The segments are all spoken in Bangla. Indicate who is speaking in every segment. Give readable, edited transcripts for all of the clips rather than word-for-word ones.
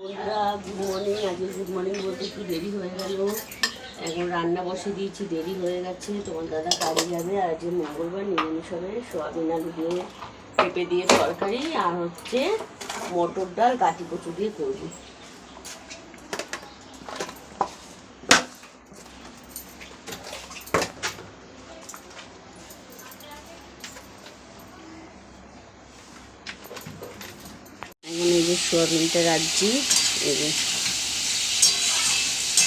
Speaker 1: বন্ধুরা গুড মর্নিং। আজকে গুড মর্নিং বলতে একটু দেরি হয়ে গেল, এখন রান্না বসে দিয়েছি, দেরি হয়ে গেছে। তোমার দাদা কাজে যাবে, আজ মঙ্গলবার নিরামিষ হবে, সোয়াবিন আলু দিয়ে পেঁপে দিয়ে তরকারি, আর হচ্ছে মটর ডাল গাটি কচু দিয়ে করবো। এখন এই যে সোয়াবিনটা রাখছি, এই যে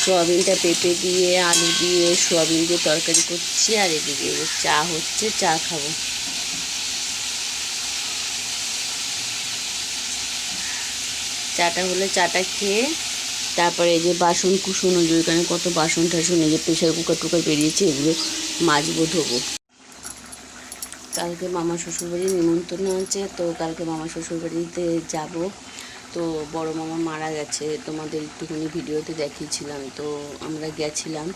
Speaker 1: সোয়াবিনটা পেঁপে দিয়ে আলু দিয়ে সোয়াবিন দিয়ে তরকারি করছি, আর এদিকে চা হচ্ছে, চা খাবো। চাটা হলে চাটা খেয়ে তারপরে এই যে বাসন কুসন, ওইখানে কত বাসন টাসন, এই যে প্রেশার কুকার টুকার বেরিয়েছে, এগুলো মাজবো ধোবো। কালকে মামা শ্বশুরবাড়ির নিমন্ত্রণ আছে, তো কালকে মামা শ্বশুরবাড়িতে যাব। তো বড় মামা মারা গেছে, তোমাদের একটুখানি ভিডিওতে দেখিয়েছিলাম। তো আমরা গেছিলাম,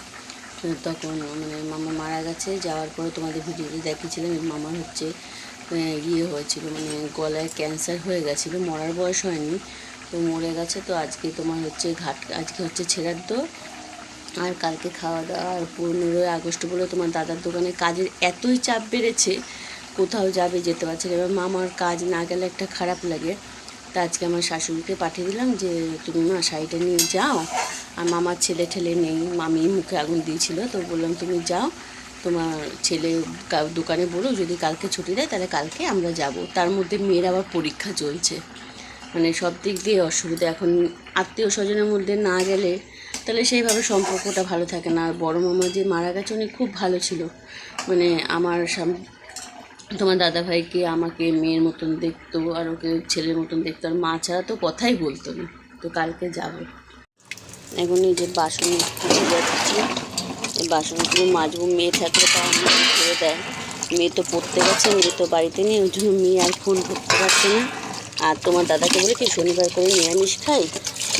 Speaker 1: তখন মানে মামা মারা গেছে, যাওয়ার পরে তোমাদের ভিডিওতে দেখিয়েছিলাম। মামার হচ্ছে ইয়ে হয়েছিল, মানে গলায় ক্যান্সার হয়ে গেছিলো, মরার বয়স হয়নি, তো মরে গেছে। তো আজকে তোমার হচ্ছে আজকে হচ্ছে ছেড়ার দো, আর কালকে খাওয়া দাওয়া। আর 15ই আগস্ট বলে তোমার দাদার দোকানে কাজের এতই চাপ বেড়েছে, কোথাও যাবে যেতে পারছে না। এবার মামার কাজ না গেলে একটা খারাপ লাগে। তা আজকে আমার শাশুড়িকে পাঠিয়ে দিলাম যে তুমি মা শাড়িটা নিয়ে যাও, আর মামার ছেলে ঠেলে নেই, মামি মুখে আগুন দিয়েছিল, তো বললাম তুমি যাও, তোমার ছেলে দোকানে বলো যদি কালকে ছুটি দেয় তাহলে কালকে আমরা যাব। তার মধ্যে মেয়ের আবার পরীক্ষা চলছে, মানে সব দিক দিয়ে অসুবিধা। এখন আত্মীয় স্বজনের মধ্যে না গেলে তাহলে সেইভাবে সম্পর্কটা ভালো থাকে না। আর বড়ো মামা যে মারা গেছে উনি খুব ভালো ছিল, মানে আমার তোমার দাদাভাইকে আমাকে মেয়ের মতন দেখতো, আর ওকে ছেলের মতন দেখতো, আর মা ছাড়া তো কথাই বলতো না। তো কালকে যাব। এখন এই যে বাসন ধুতে যাচ্ছি, এই বাসনগুলো মাজবো। মেয়ে থাকলে তার মেয়ে ধুয়ে দেয়, মেয়ে তো পড়তে গেছে, মেয়ে তো বাড়িতে নেই, ওই জন্য মেয়ে আর ফোন করতে পারছে না। আর তোমার দাদাকে বলে কি শনিবার করে নিরামিষ খাই,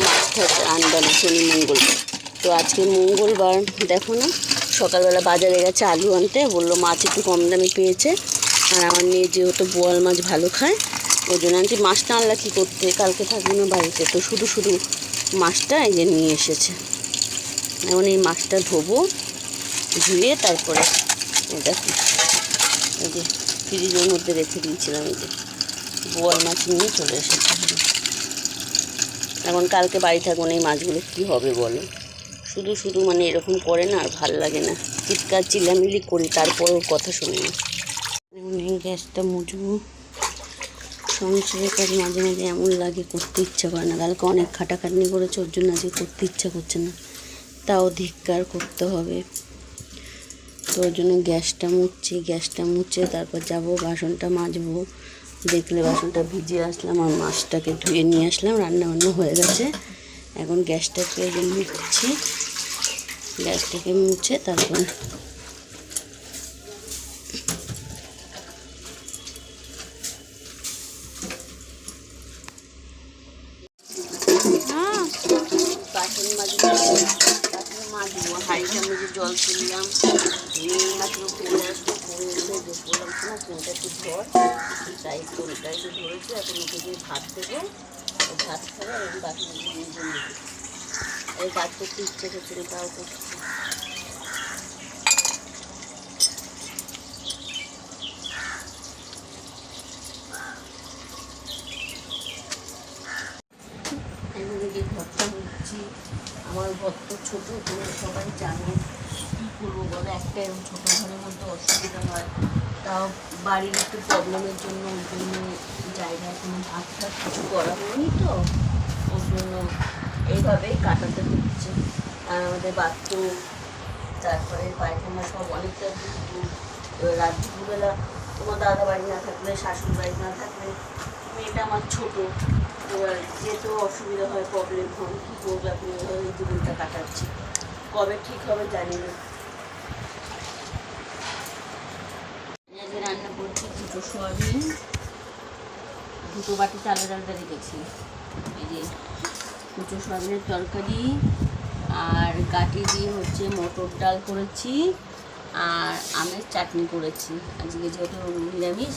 Speaker 1: মাছ টাছ আনবে না শনি মঙ্গলবার। তো আজকে মঙ্গলবার দেখো না, সকালবেলা বাজারে গেছে আলু আনতে, বললো মাছ একটু কম দামে পেয়েছে। আর আমার মেয়ে যেহেতু বোয়াল মাছ ভালো খায়, ওই জন্য আনটি মাছটা আনলা কী করতে, কালকে থাকবে না বাড়িতে, তো শুধু শুধু মাছটা এই যে নিয়ে এসেছে। এখন এই মাছটা ধোবো, ধুয়ে তারপরে দেখো এই যে ফ্রিজের মধ্যে রেখে দিয়েছিলাম, এই যে বোয়াল মাছ নিয়ে চলে এসেছে। এখন কালকে বাড়ি থাকবো না, এই মাছগুলো কী হবে বলো, শুধু শুধু মানে এরকম করে না, আর ভাল লাগে না, চিৎকার চিল্লামিলি করি তারপরেও কথা শুনি না। এখন এই গ্যাসটা মুছবো। সংসারের কাজ মাঝে মাঝে এমন লাগে করতে ইচ্ছা করে না, কালকে অনেক খাটাখাটনি করেছে, ওর জন্য আজকে করতে ইচ্ছা করছে না, তাও ধিক্কার করতে হবে। তো ওর জন্য গ্যাসটা মুছছি, গ্যাসটা মুছে তারপর যাব বাসনটা মাজবো। দেখলে বাসনটা ভিজিয়ে আসলাম, আর মাছটাকে ধুয়ে নিয়ে আসলাম, রান্না বান্না হয়ে গেছে। এখন গ্যাসটাকে মুছছি, গ্যাসটাকে মুছে তারপর বাসন মাজবো। হাঁড়িটা মেজে জল তুললাম, মাছগুলো করে আসবো, করে এসে যে বললাম শোনা ফোনটা একটু ধর, তাই ফোনটা একটু ধরেছে। এখন ওকে দিয়ে ভাত দেবো, ও ভাত খাবে, এবং বাসনগুলো মেজে নেবো। এই কাজ করতে ইচ্ছে করছে না, তাও করছে। ঘরটা হচ্ছি, আমার ঘর তো ছোটো, তোমরা সবাই জানো, কী করবো বলো, একটা এরকম ছোটো ঘরের মধ্যে অসুবিধা হয়। তাও বাড়ির একটু প্রবলেমের জন্য, ওই জন্য জায়গায় কোনো ভাত টাত কিছু করা হয়নি, তো ওর জন্য এইভাবেই কাটাতে হচ্ছে। আর আমাদের বাথরুম, তারপরে পায়খানা সব অনেকটা দূর। এবার রাত দুপুরবেলা তোমার দাদা বাড়ি না থাকলে, শাশুড়ি বাড়ি না থাকলে, মেয়েটা আমার ছোটো, এবার যেতেও অসুবিধা হয়, প্রবলেম হয়, কী করবো এখন এই জীবনটা কাটাচ্ছি, কবে ঠিক হবে জানি না। আজকে রান্না করছি দুটো সোয়াবিন, দুটো বাটি চালের ডালটা রেখেছি, এই যে দুটো সোয়াবিনের তরকারি, আর গাটি দিয়ে হচ্ছে মটর ডাল করেছি, আর আমের চাটনি করেছি। আজকে যেহেতু নিরামিষ,